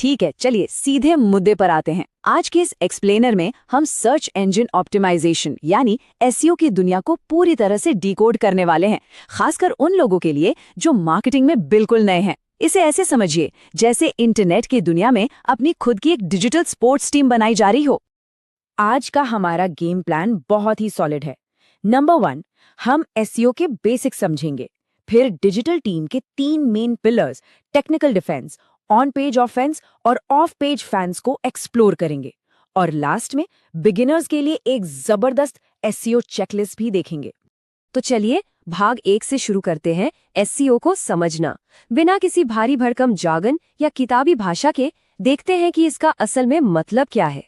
ठीक है, चलिए सीधे मुद्दे पर आते हैं। आज के इस एक्सप्लेनर में हम सर्च इंजन ऑप्टिमाइजेशन यानी एसईओ की दुनिया को पूरी तरह से डिकोड करने वाले हैं, खासकर उन लोगों के लिए जो मार्केटिंग में बिल्कुल नए हैं। इसे ऐसे समझिए जैसे इंटरनेट की दुनिया में अपनी खुद की एक डिजिटल स्पोर्ट्स टीम बनाई जा रही हो। आज का हमारा गेम प्लान बहुत ही सॉलिड है। नंबर 1, हम एसईओ के बेसिक्स समझेंगे, फिर डिजिटल टीम के 3 main pillars technical defence, on page offence और ऑफ पेज फैंस को एक्सप्लोर करेंगे, और लास्ट में बिगिनर्स के लिए एक जबरदस्त एसईओ चेकलिस्ट भी देखेंगे। तो चलिए भाग 1 से शुरू करते हैं, एसईओ को समझना। बिना किसी भारी भरकम जार्गन या किताबी भाषा के देखते हैं कि इसका असल में मतलब क्या है।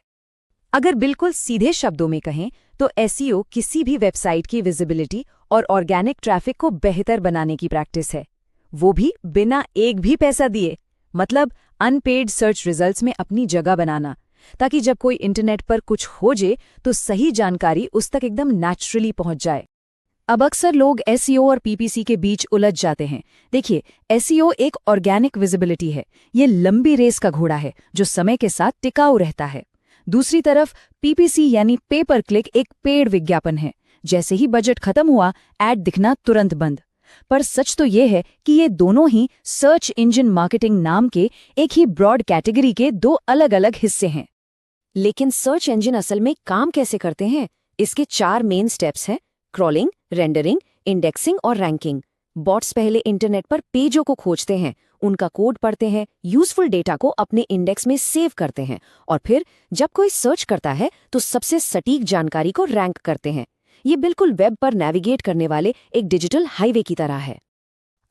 अगर बिल्कुल सीधे शब्दों में कहें तो एसईओ किसी भी वेबसाइट की विजिबिलिटी और ऑर्गेनिक ट्रैफिक को बेहतर बनाने की प्रैक्टिस है, वो भी बिना एक भी पैसा दिए। मतलब अनपेड सर्च रिजल्ट्स में अपनी जगह बनाना, ताकि जब कोई इंटरनेट पर कुछ खोजे तो सही जानकारी उस तक एकदम नेचुरली पहुंच जाए। अब अक्सर लोग एसईओ और पीपीसी के बीच उलझ जाते हैं। देखिए, एसईओ एक ऑर्गेनिक विजिबिलिटी है, ये लंबी रेस का घोड़ा है जो समय के साथ टिकाऊ रहता है। दूसरी तरफ पीपीसी यानी पे पर क्लिक एक पेड विज्ञापन है, जैसे ही बजट खत्म हुआ ऐड दिखना तुरंत बंद। पर सच तो ये है कि ये दोनों ही सर्च इंजन मार्केटिंग नाम के एक ही ब्रॉड कैटेगरी के 2 अलग-अलग हिस्से हैं। लेकिन सर्च इंजन असल में काम कैसे करते हैं? इसके 4 मेन स्टेप्स हैं: क्रॉलिंग, रेंडरिंग, इंडेक्सिंग और रैंकिंग। बॉट्स पहले इंटरनेट पर पेजों को खोजते हैं, उनका कोड पढ़ते हैं, यूजफुल डेटा को अपने इंडेक्स में सेव करते हैं, और फिर जब कोई सर्च करता है तो सबसे सटीक जानकारी को रैंक करते हैं। ये बिल्कुल वेब पर नेविगेट करने वाले एक डिजिटल हाईवे की तरह है।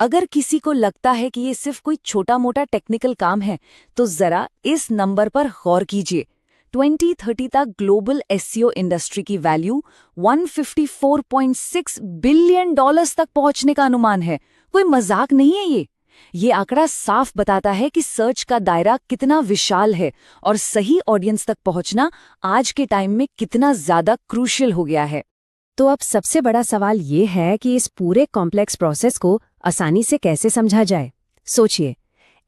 अगर किसी को लगता है कि ये सिर्फ कोई छोटा मोटा टेक्निकल काम है, तो जरा इस नंबर पर गौर कीजिए। 2030 तक ग्लोबल एसईओ इंडस्ट्री की वैल्यू $154.6 बिलियन तक पहुंचने का अनुमान है। कोई मजाक नहीं है ये आंकड़ा साफ बताता है कि सर्च का दायरा कितना विशाल है और सही ऑडियंस तक पहुंचना आज के टाइम में कितना ज्यादा क्रूशियल हो गया है। तो अब सबसे बड़ा सवाल ये है कि इस पूरे कॉम्प्लेक्स प्रोसेस को आसानी से कैसे समझा जाए। सोचिए,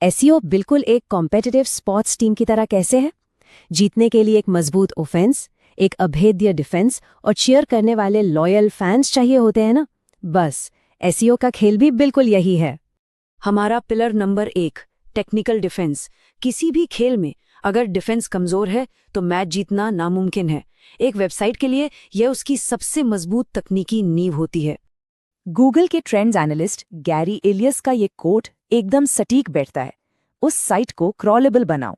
एसईओ बिल्कुल एक कॉम्पिटिटिव स्पोर्ट्स टीम की तरह कैसे है। जीतने के लिए एक मजबूत ऑफेंस, एक अभेद्य डिफेंस और चीयर करने वाले लॉयल फैंस चाहिए होते हैं ना। बस एसईओ का खेल भी बिल्कुल यही है। हमारा पिलर नंबर 1, टेक्निकल डिफेंस। किसी भी खेल में अगर डिफेंस कमजोर है तो मैच जीतना नामुमकिन है। एक वेबसाइट के लिए यह उसकी सबसे मजबूत तकनीकी नींव होती है। गूगल के ट्रेंड्स एनालिस्ट गैरी एलियस का ये कोट एकदम सटीक बैठता है, उस साइट को क्रॉलेबल बनाओ।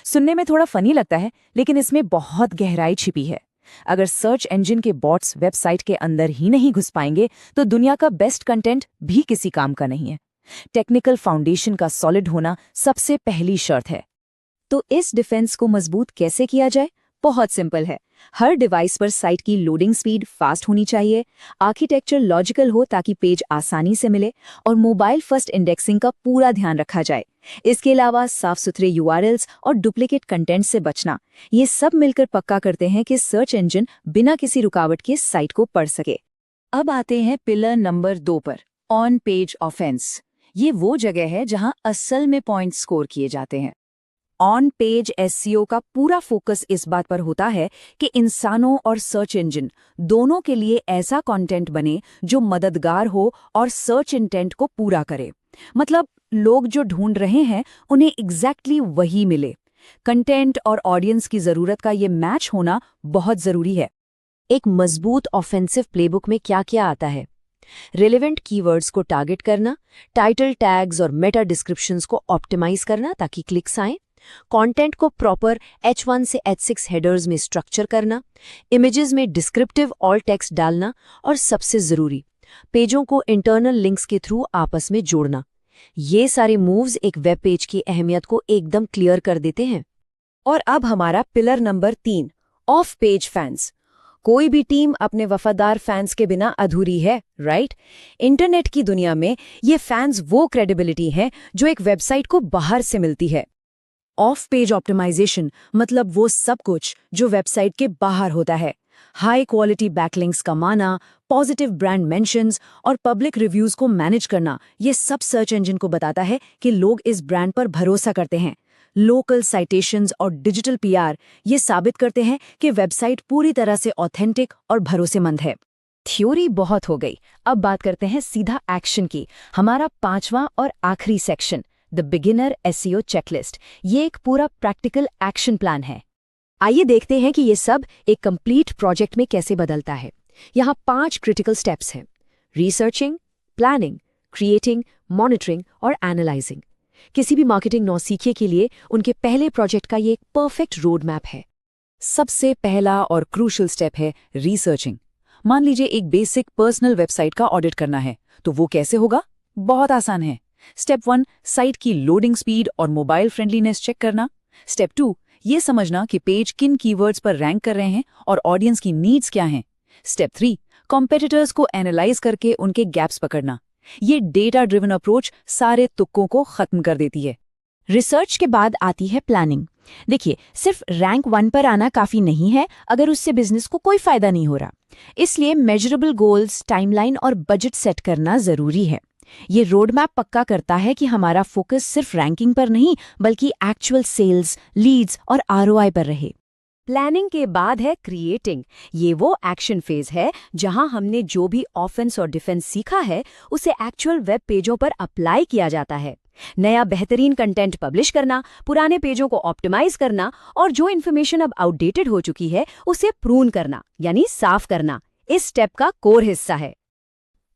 सुनने में थोड़ा फनी लगता है, लेकिन इसमें बहुत गहराई छिपी है। अगर सर्च इंजन के बॉट्स वेबसाइट के अंदर ही नहीं घुस पाएंगे तो दुनिया का बेस्ट कंटेंट भी किसी काम का नहीं है। टेक्निकल फाउंडेशन का सॉलिड होना सबसे पहली शर्त है। तो इस डिफेंस को मजबूत कैसे किया जाए? बहुत सिंपल है। हर डिवाइस पर साइट की लोडिंग स्पीड फास्ट होनी चाहिए, आर्किटेक्चर लॉजिकल हो ताकि पेज आसानी से मिले, और मोबाइल फर्स्ट इंडेक्सिंग का पूरा ध्यान रखा जाए। इसके अलावा साफ सुथरे यूआरएल्स और डुप्लीकेट कंटेंट से बचना, ये सब मिलकर पक्का करते हैं कि सर्च इंजन बिना किसी रुकावट के साइट को पढ़ सके। अब आते हैं पिलर नंबर 2 पर, ऑन पेज ऑफेंस। ये वो जगह है जहां असल में पॉइंट स्कोर किए जाते हैं। ऑन पेज एसईओ का पूरा फोकस इस बात पर होता है कि इंसानों और सर्च इंजन दोनों के लिए ऐसा कंटेंट बने जो मददगार हो और सर्च इंटेंट को पूरा करे। मतलब लोग जो ढूंढ रहे हैं उन्हें एग्जैक्टली वही मिले। कंटेंट और ऑडियंस की जरूरत का ये मैच होना बहुत जरूरी है। एक मजबूत ऑफेंसिव प्लेबुक में क्या क्या आता है? रिलेवेंट कीवर्ड्स को टारगेट करना, टाइटल टैग्स और मेटा डिस्क्रिप्शंस को ऑप्टिमाइज करना ताकि क्लिक्स आएं, कंटेंट को प्रॉपर H1 से H6 हेडर्स में स्ट्रक्चर करना, इमेजेस में डिस्क्रिप्टिव ऑल्ट टेक्स्ट डालना, और सबसे जरूरी, पेजों को इंटरनल लिंक्स के थ्रू आपस में जोड़ना। ये सारे मूव्स एक वेब पेज की अहमियत को एकदम क्लियर कर देते हैं। और अब हमारा pillar number 3, of page fans. कोई भी टीम अपने वफादार फैंस के बिना अधूरी है, राइट? इंटरनेट की दुनिया में ये फैंस वो क्रेडिबिलिटी हैं जो एक वेबसाइट को बाहर से मिलती है। ऑफ पेज ऑप्टिमाइजेशन मतलब वो सब कुछ जो वेबसाइट के बाहर होता है। हाई क्वालिटी बैकलिंक्स कमाना, पॉजिटिव ब्रांड मेंशंस और पब्लिक रिव्यूज को मैनेज करना, ये सब सर्च इंजन को बताता है कि लोग इस ब्रांड पर भरोसा करते हैं। लोकल साइटेशंस और डिजिटल पीआर ये साबित करते हैं कि वेबसाइट पूरी तरह से ऑथेंटिक और भरोसेमंद है। थ्योरी बहुत हो गई, अब बात करते हैं सीधा एक्शन की। हमारा 5वां और आखिरी section, the beginner SEO checklist, ये एक पूरा प्रैक्टिकल एक्शन प्लान है। आइए देखते हैं कि ये सब एक कंप्लीट प्रोजेक्ट में कैसे बदलता है। यहाँ 5 क्रिटिकल स्टेप्स हैं: रिसर्चिंग, प्लानिंग, क्रिएटिंग, मॉनिटरिंग और एनालाइजिंग। किसी भी मार्केटिंग नौसिखिए के लिए उनके पहले प्रोजेक्ट का ये एक परफेक्ट रोड मैप है। सबसे पहला और क्रूशल स्टेप है रिसर्चिंग। मान लीजिए एक बेसिक पर्सनल वेबसाइट का ऑडिट करना है, तो वो कैसे होगा? बहुत आसान है। स्टेप 1, साइट की लोडिंग स्पीड और मोबाइल फ्रेंडलीनेस चेक करना। स्टेप 2, ये समझना कि पेज किन कीवर्ड्स पर रैंक कर रहे हैं और ऑडियंस की नीड्स क्या हैं। स्टेप 3, कॉम्पिटिटर्स को एनालाइज करके उनके गैप्स पकड़ना। ये डेटा ड्रिवन अप्रोच सारे तुक्कों को खत्म कर देती है। रिसर्च के बाद आती है प्लानिंग। देखिए, सिर्फ रैंक 1 पर आना काफी नहीं है अगर उससे बिजनेस को कोई फायदा नहीं हो रहा। इसलिए मेजरेबल गोल्स, टाइमलाइन और बजट सेट करना जरूरी है। ये रोड मैप पक्का करता है कि हमारा फोकस सिर्फ रैंकिंग पर नहीं बल्कि एक्चुअल सेल्स, लीड्स और आरओआई पर रहे। प्लानिंग के बाद है क्रिएटिंग। ये वो एक्शन फेज है जहां हमने जो भी ऑफेंस और डिफेंस सीखा है उसे एक्चुअल वेब पेजों पर अप्लाई किया जाता है। नया बेहतरीन कंटेंट पब्लिश करना, पुराने पेजों को ऑप्टिमाइज करना और जो इन्फॉर्मेशन अब आउटडेटेड हो चुकी है उसे प्रून करना यानी साफ करना, इस स्टेप का कोर हिस्सा है।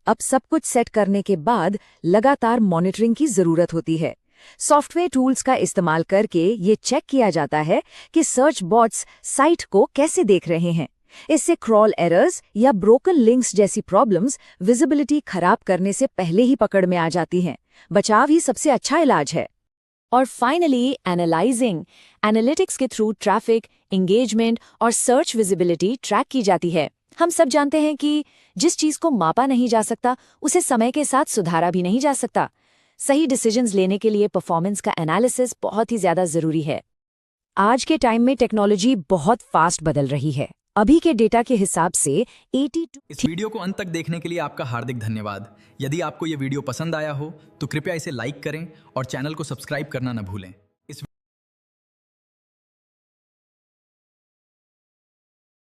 अब सब कुछ सेट करने के बाद लगातार मॉनिटरिंग की जरूरत होती है। सॉफ्टवेयर टूल्स का इस्तेमाल करके ये चेक किया जाता है कि सर्च बॉट्स साइट को कैसे देख रहे हैं। इससे क्रॉल एरर्स या ब्रोकन लिंक्स जैसी प्रॉब्लम्स विजिबिलिटी खराब करने से पहले ही पकड़ में आ जाती हैं। बचाव ही सबसे अच्छा इलाज है। और फाइनली एनालाइजिंग। एनालिटिक्स के थ्रू ट्रैफिक, एंगेजमेंट और सर्च विजिबिलिटी ट्रैक की जाती है। हम सब जानते हैं कि जिस चीज को मापा नहीं जा सकता उसे समय के साथ सुधारा भी नहीं जा सकता। सही डिसीजंस लेने के लिए परफॉर्मेंस का एनालिसिस बहुत ही ज्यादा जरूरी है। आज के टाइम में टेक्नोलॉजी बहुत फास्ट बदल रही है। अभी के डेटा के हिसाब से 82। इस वीडियो को अंत तक देखने के लिए आपका हार्दिक धन्यवाद। यदि आपको ये वीडियो पसंद आया हो तो कृपया इसे लाइक करें और चैनल को सब्सक्राइब करना न भूलें।